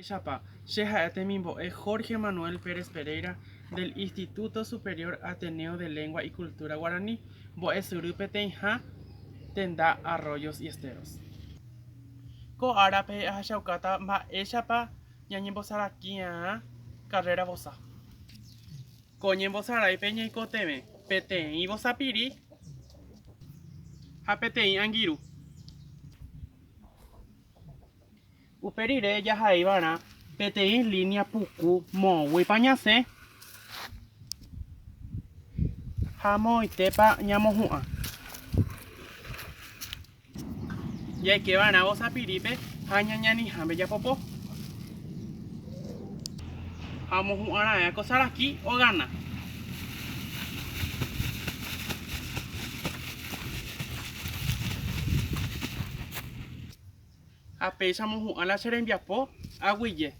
Chapa, Shehaete Mimboe Jorge Manuel Pérez Pereira del Instituto Superior Ateneo de Lengua y Cultura Guaraní, Boe Surupe Tenja, Tenda Arroyos y Esteros. Ko Arape Achaukata Ma Echapa, Ñañembosarakia, Carrera Bosa. Coñembosarai Peña y Coteme, Pete y Bosapiri, Japete y Angiru. Uperire Yahaibana, Pete en línea Puku, Mo, Wipañase. Jamo y tepa ñamohua. Ya que van a vos a piripe, hañañani jambe ya popo. Jamo juana a cosar aquí o gana. A pesamos a la serenviapo, a huille.